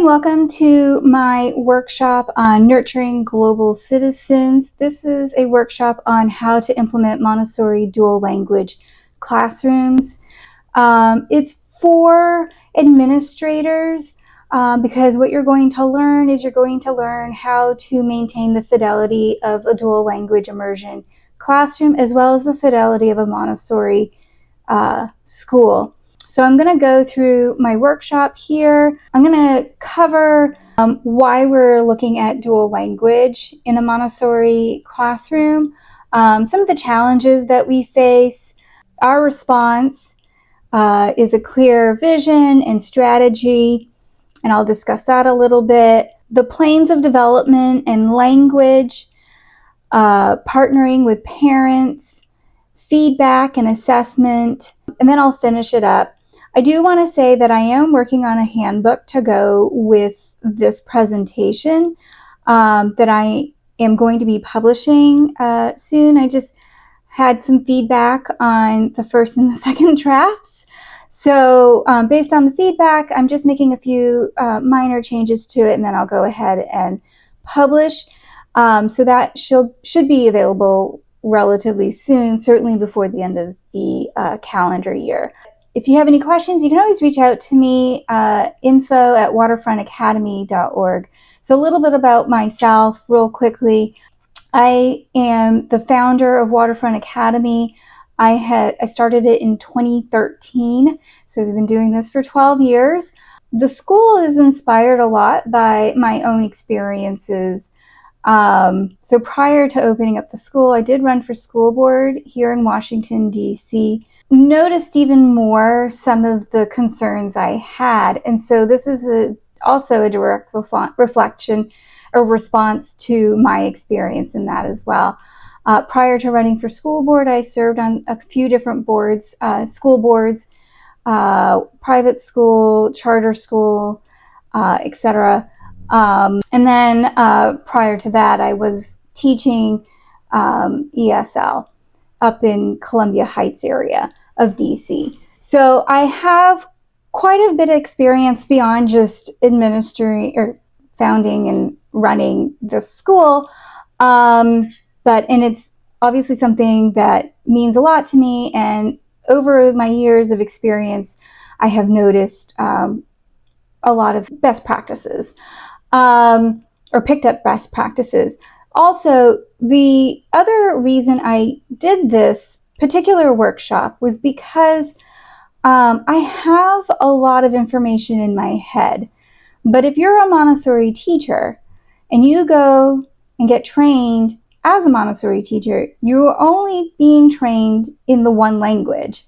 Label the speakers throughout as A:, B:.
A: welcome to my workshop on nurturing global citizens. This is a workshop on how to implement Montessori dual language classrooms. It's for administrators because what you're going to learn is how to maintain the fidelity of a dual language immersion classroom as well as the fidelity of a Montessori school. So I'm going to go through my workshop here. I'm going to cover why we're looking at dual language in a Montessori classroom, some of the challenges that we face. Our response is a clear vision and strategy, and I'll discuss that a little bit. The planes of development and language, partnering with parents, feedback and assessment, and then I'll finish it up. I do want to say that I am working on a handbook to go with this presentation that I am going to be publishing soon. I just had some feedback on the first and the second drafts. So based on the feedback, I'm just making a few minor changes to it, and then I'll go ahead and publish. So that should be available relatively soon, certainly before the end of the calendar year. If you have any questions, you can always reach out to me, info@waterfrontacademy.org. So a little bit about myself real quickly. I am the founder of Waterfront Academy. I started it in 2013, so we've been doing this for 12 years. The school is inspired a lot by my own experiences. So prior to opening up the school, I did run for school board here in Washington, D.C., noticed even more some of the concerns I had. And so this is also a direct reflection or response to my experience in that as well. Prior to running for school board, I served on a few different boards, school boards, private school, charter school, etc. And then prior to that, I was teaching ESL up in Columbia Heights area of DC. So I have quite a bit of experience beyond just administering or founding and running the school. And it's obviously something that means a lot to me. And over my years of experience, I have noticed a lot of best practices or picked up best practices. Also, the other reason I did this particular workshop was because I have a lot of information in my head. But if you're a Montessori teacher and you go and get trained as a Montessori teacher, you're only being trained in the one language,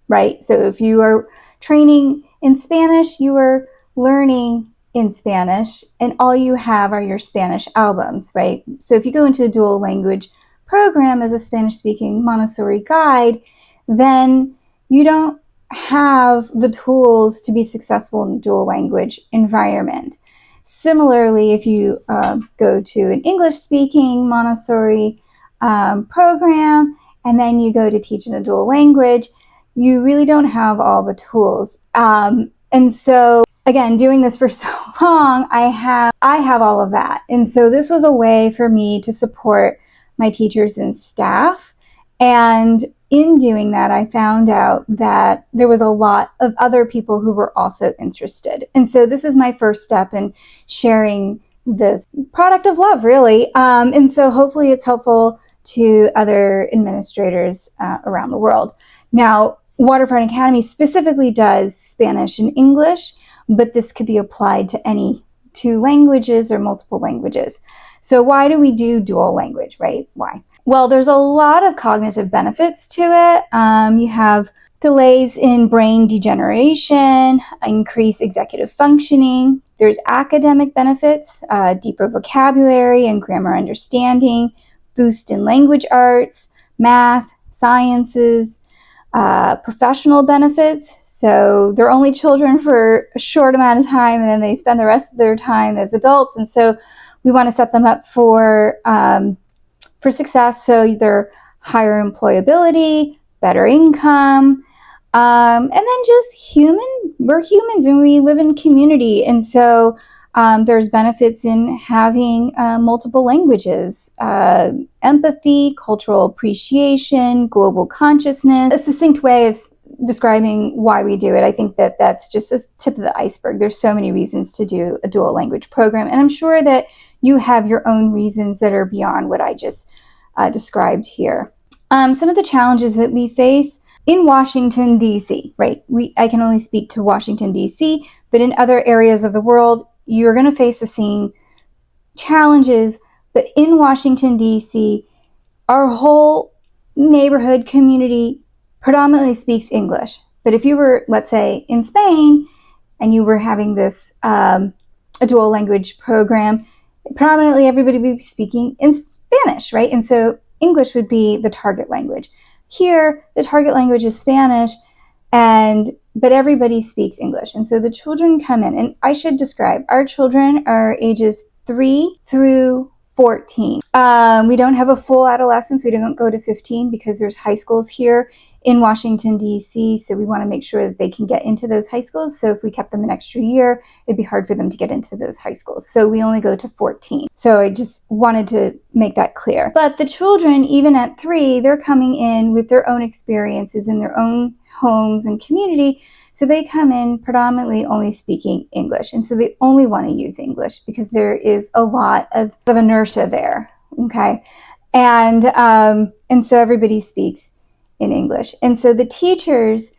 A: right? So if you are training in Spanish, you are learning in Spanish, and all you have are your Spanish albums, right? So if you go into a dual language program as a Spanish-speaking Montessori guide, then you don't have the tools to be successful in a dual language environment. Similarly, if you go to an English-speaking Montessori program, and then you go to teach in a dual language, you really don't have all the tools. And so again, doing this for so long, I have all of that. And so this was a way for me to support my teachers and staff. And in doing that, I found out that there was a lot of other people who were also interested. And so this is my first step in sharing this product of love, really. And so hopefully it's helpful to other administrators around the world. Now, Waterfront Academy specifically does Spanish and English, but this could be applied to any two languages or multiple languages. So why do we do dual language, right? Why? Well, there's a lot of cognitive benefits to it. You have delays in brain degeneration, increased executive functioning. There's academic benefits, deeper vocabulary and grammar understanding, boost in language arts, math, sciences, professional benefits. So they're only children for a short amount of time, and then they spend the rest of their time as adults. And so we want to set them up for success. So they're higher employability, better income, And then just we're humans and we live in community. And so there's benefits in having multiple languages, empathy, cultural appreciation, global consciousness. A succinct way of describing why we do it. I think that that's just the tip of the iceberg. There's so many reasons to do a dual language program. And I'm sure that you have your own reasons that are beyond what I just described here. Some of the challenges that we face in Washington, D.C., right? I can only speak to Washington, D.C., but in other areas of the world, you're going to face the same challenges. But in Washington, D.C., our whole neighborhood community predominantly speaks English. But if you were, let's say, in Spain and you were having this a dual language program, predominantly everybody would be speaking in Spanish, right? And so English would be the target language. Here, the target language is Spanish, but everybody speaks English. And so the children come in, and I should describe, our children are ages 3 through 14. We don't have a full adolescence. We don't go to 15 because there's high schools here in Washington, D.C., so we want to make sure that they can get into those high schools. So if we kept them an extra year, it'd be hard for them to get into those high schools. So we only go to 14. So I just wanted to make that clear. But the children, even at 3, they're coming in with their own experiences in their own homes and community. So they come in predominantly only speaking English. And so they only want to use English because there is a lot of inertia there, okay? And so everybody speaks in English. And so the teachers,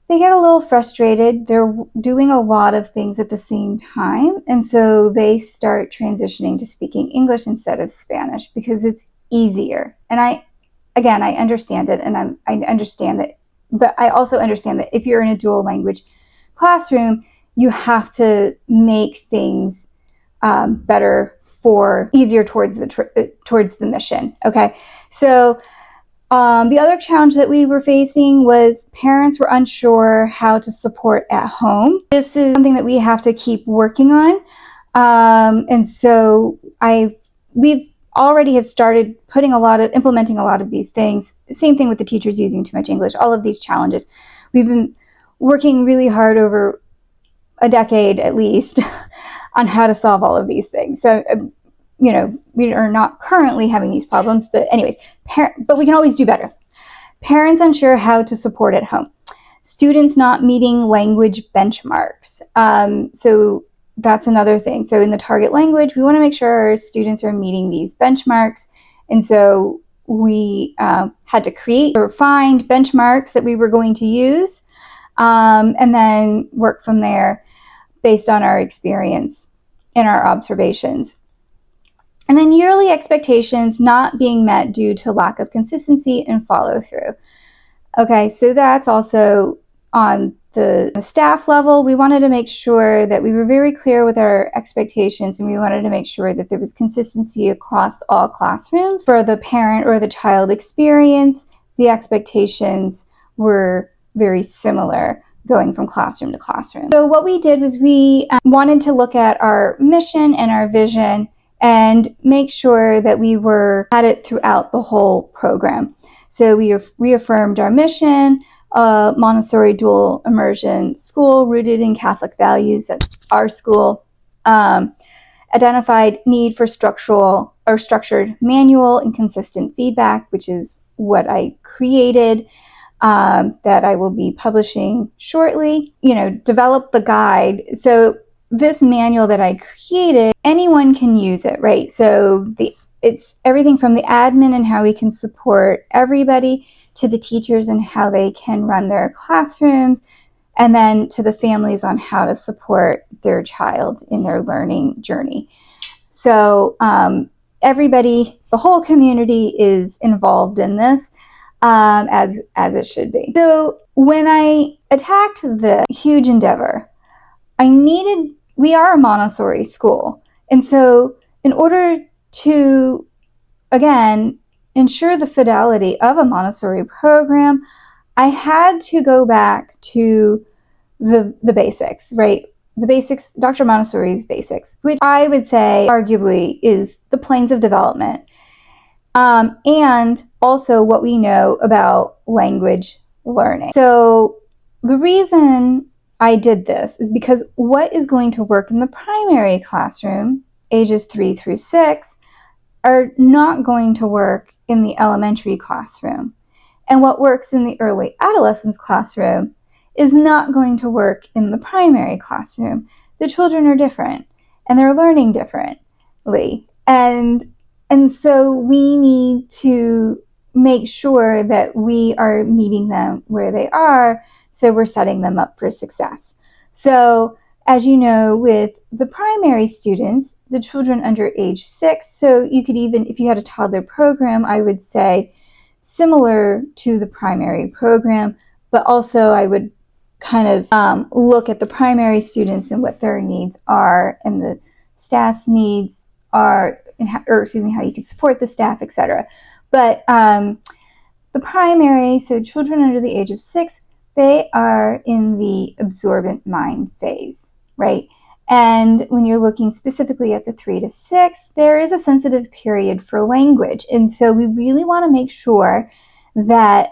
A: they get a little frustrated. They're doing a lot of things at the same time. And so they start transitioning to speaking English instead of Spanish because it's easier. And I understand it, and I understand that, but I also understand that if you're in a dual language classroom, you have to make things better easier towards the mission. Okay. So the other challenge that we were facing was parents were unsure how to support at home. This is something that we have to keep working on. And so we've already have started implementing a lot of these things. Same thing with the teachers using too much English, all of these challenges. We've been working really hard over a decade at least on how to solve all of these things. So, we are not currently having these problems, but anyways, but we can always do better. Parents unsure how to support at home. Students not meeting language benchmarks. So that's another thing. So in the target language, we want to make sure our students are meeting these benchmarks. And so we had to create or find benchmarks that we were going to use, and then work from there based on our experience and our observations. And then yearly expectations not being met due to lack of consistency and follow through. Okay, so that's also on the staff level. We wanted to make sure that we were very clear with our expectations, and we wanted to make sure that there was consistency across all classrooms. For the parent or the child experience, the expectations were very similar going from classroom to classroom. So what we did was we wanted to look at our mission and our vision and make sure that we were at it throughout the whole program. So we reaffirmed our mission, Montessori dual immersion school rooted in Catholic values. That's our school. Identified need for structured manual and consistent feedback, which is what I created, that I will be publishing shortly. Develop the guide. So this manual that I created, anyone can use it, right? So it's everything from the admin and how we can support everybody to the teachers and how they can run their classrooms, and then to the families on how to support their child in their learning journey. So everybody, the whole community is involved in this, as it should be. So when I attacked the huge endeavor, we are a Montessori school. And so in order to, again, ensure the fidelity of a Montessori program, I had to go back to the basics, right? The basics, Dr. Montessori's basics, which I would say arguably is the planes of development. And also what we know about language learning. So the reason I did this is because what is going to work in the primary classroom, ages 3 through 6, are not going to work in the elementary classroom. And what works in the early adolescence classroom is not going to work in the primary classroom. The children are different and they're learning differently. And so we need to make sure that we are meeting them where they are, so we're setting them up for success. So as you know, with the primary students, the children under age 6, so you could even, if you had a toddler program, I would say similar to the primary program, but also I would kind of look at the primary students and what their needs are and the staff's needs are, or how you can support the staff, etc. But the primary, so children under the age of 6, they are in the absorbent mind phase, right? And when you're looking specifically at the 3 to 6, there is a sensitive period for language. And so we really want to make sure that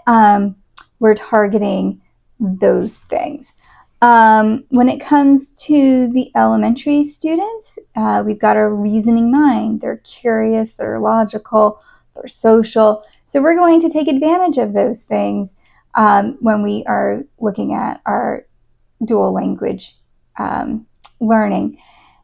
A: we're targeting those things. When it comes to the elementary students, we've got a reasoning mind. They're curious, they're logical, they're social. So we're going to take advantage of those things when we are looking at our dual language learning.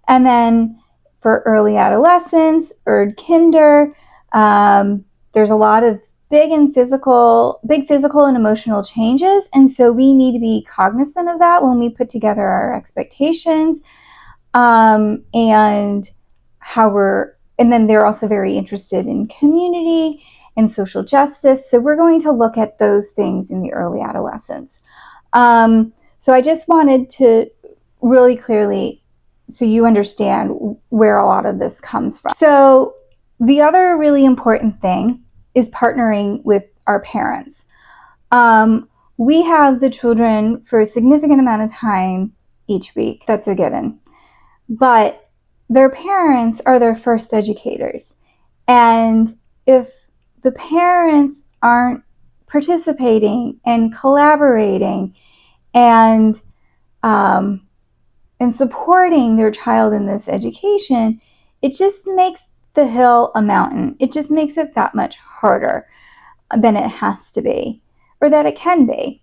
A: And then for early adolescence, kinder, there's a lot of big physical and emotional changes. And so we need to be cognizant of that when we put together our expectations and then they're also very interested in community and social justice. So we're going to look at those things in the early adolescence. So I just wanted to really clearly, so you understand where a lot of this comes from. So the other really important thing is partnering with our parents. We have the children for a significant amount of time each week. That's a given. But their parents are their first educators. And if the parents aren't participating and collaborating and supporting their child in this education, it just makes the hill a mountain. It just makes it that much harder than it has to be, or that it can be.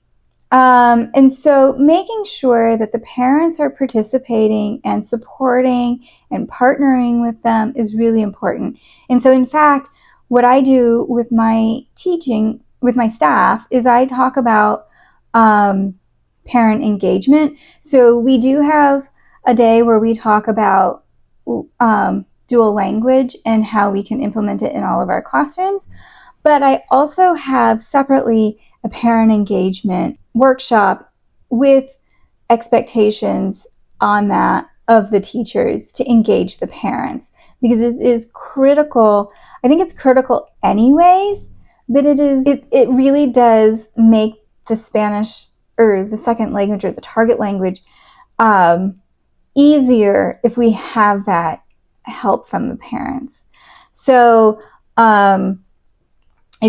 A: And so making sure that the parents are participating and supporting and partnering with them is really important. And so in fact, what I do with my teaching, with my staff, is I talk about parent engagement. So we do have a day where we talk about dual language and how we can implement it in all of our classrooms. But I also have separately a parent engagement workshop with expectations on that of the teachers to engage the parents, because it is critical. I think it's critical anyways, but it really does make the Spanish or the second language or the target language easier if we have that help from the parents. So I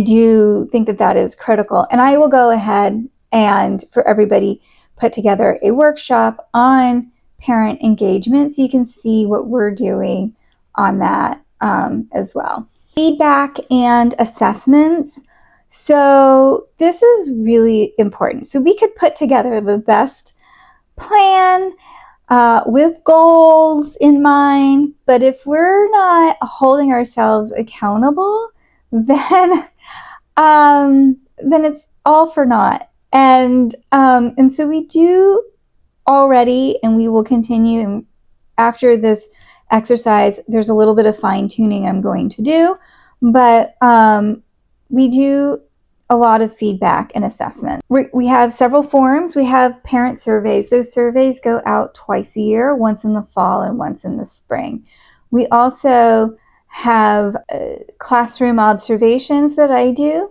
A: do think that is critical. And I will go ahead and, for everybody, put together a workshop on parent engagement so you can see what we're doing on that as well. Feedback and assessments. So this is really important. So we could put together the best plan with goals in mind, but if we're not holding ourselves accountable, then it's all for naught. And so we do already, and we will continue. And after this exercise, there's a little bit of fine tuning I'm going to do, but we do a lot of feedback and assessment. We have several forums. We have parent surveys. Those surveys go out twice a year, once in the fall and once in the spring. We also have classroom observations that I do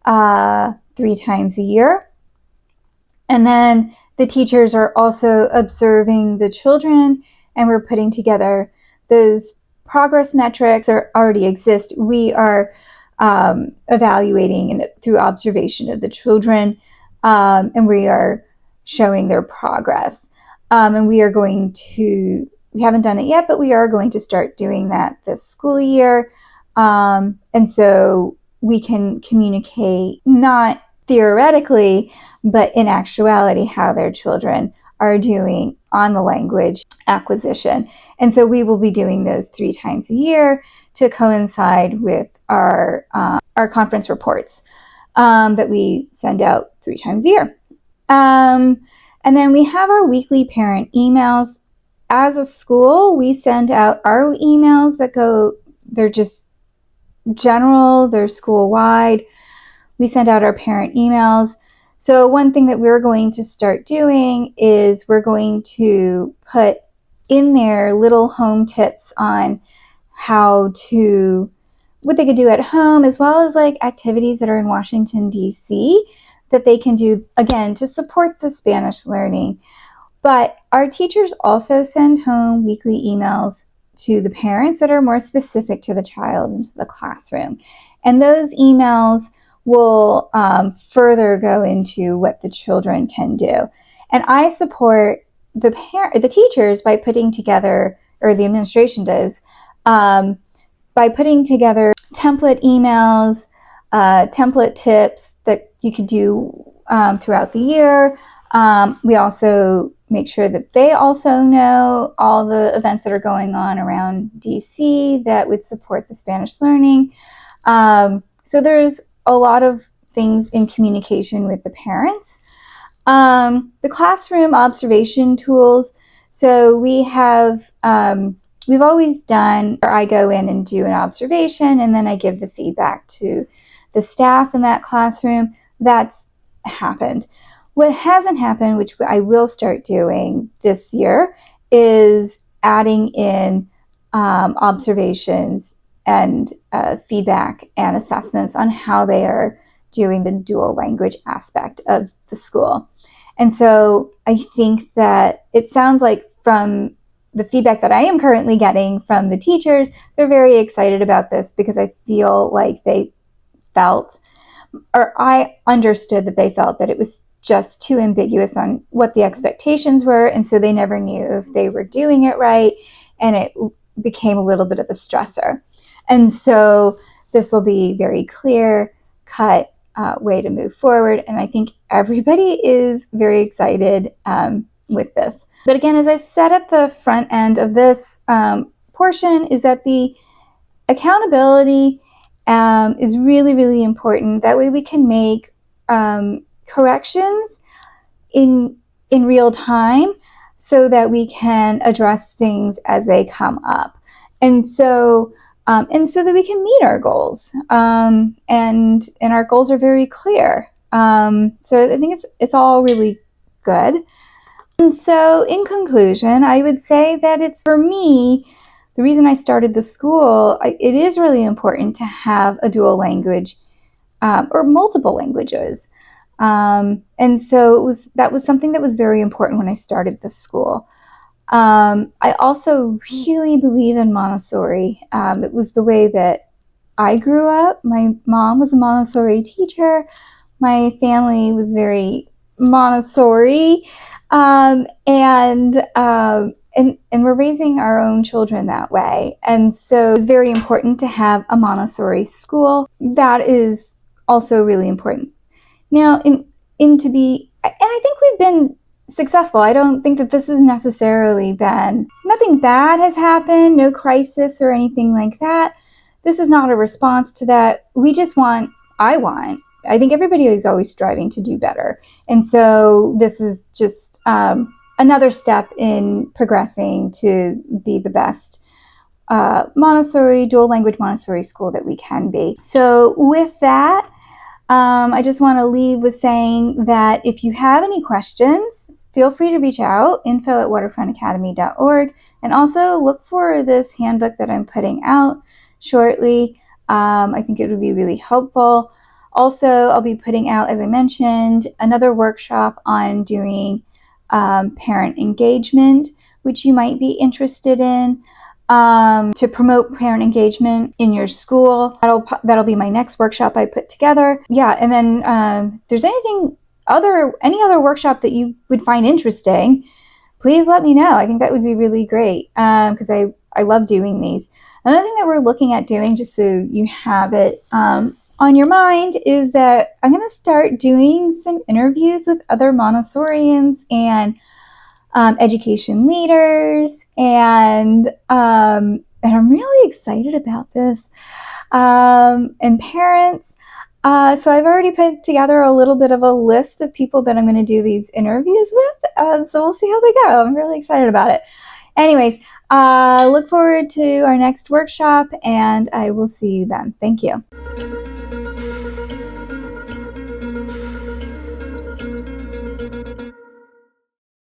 A: 3 times a year. And then the teachers are also observing the children, and we're putting together those progress metrics that already exist. We are evaluating through observation of the children, and we are showing their progress. And we haven't done it yet, but we are going to start doing that this school year. And so we can communicate not theoretically, but in actuality, how their children are doing on the language acquisition. And so we will be doing those 3 times a year to coincide with our conference reports that we send out 3 times a year. And then we have our weekly parent emails. As a school, we send out our emails that they're just general, they're school-wide. We send out our parent emails. So one thing that we're going to start doing is we're going to put in there little home tips on what they could do at home, as well as like activities that are in Washington, D.C. that they can do, again, to support the Spanish learning. But our teachers also send home weekly emails to the parents that are more specific to the child and to the classroom. And those emails will further go into what the children can do. And I support the teachers by putting together, or the administration does, by putting together template emails, template tips that you could do throughout the year. We also make sure that they also know all the events that are going on around DC that would support the Spanish learning. So there's a lot of things in communication with the parents. The classroom observation tools. So we've always done, or I go in and do an observation, and then I give the feedback to the staff in that classroom. That's happened. What hasn't happened, which I will start doing this year, is adding in observations and feedback and assessments on how they are doing the dual language aspect of the school. And so I think that it sounds like, from the feedback that I am currently getting from the teachers, they're very excited about this, because I feel like they felt, or I understood that they felt, that it was just too ambiguous on what the expectations were, and so they never knew if they were doing it right, and it became a little bit of a stressor. And so this will be a very clear-cut way to move forward, and I think everybody is very excited with this. But again, as I said at the front end of this portion, is that the accountability is really, really important. That way we can make corrections in real time, so that we can address things as they come up, and so that we can meet our goals, and our goals are very clear. So I think it's all really good. And so in conclusion, I would say that it's, for me, the reason I started the school, it is really important to have a dual language or multiple languages. And so that was something that was very important when I started the school. I also really believe in Montessori. It was the way that I grew up. My mom was a Montessori teacher. My family was very Montessori. And we're raising our own children that way. And so it's very important to have a Montessori school. That is also really important. Now, and I think we've been successful. I don't think that this has necessarily been, nothing bad has happened, no crisis or anything like that. This is not a response to that. I think everybody is always striving to do better. And so this is just another step in progressing to be the best Montessori, dual language Montessori school that we can be. So with that, I just want to leave with saying that if you have any questions, feel free to reach out, info@waterfrontacademy.org, and also look for this handbook that I'm putting out shortly. I think it would be really helpful. Also, I'll be putting out, as I mentioned, another workshop on doing parent engagement, which you might be interested in, to promote parent engagement in your school. That'll be my next workshop I put together. Yeah, and then if there's anything any other workshop that you would find interesting, please let me know. I think that would be really great because I love doing these. Another thing that we're looking at doing, just so you have it on your mind, is that I'm going to start doing some interviews with other Montessorians and education leaders, and I'm really excited about this, and parents. So I've already put together a little bit of a list of people that I'm going to do these interviews with. So we'll see how they go. I'm really excited about it. Anyways, look forward to our next workshop, and I will see you then. Thank you.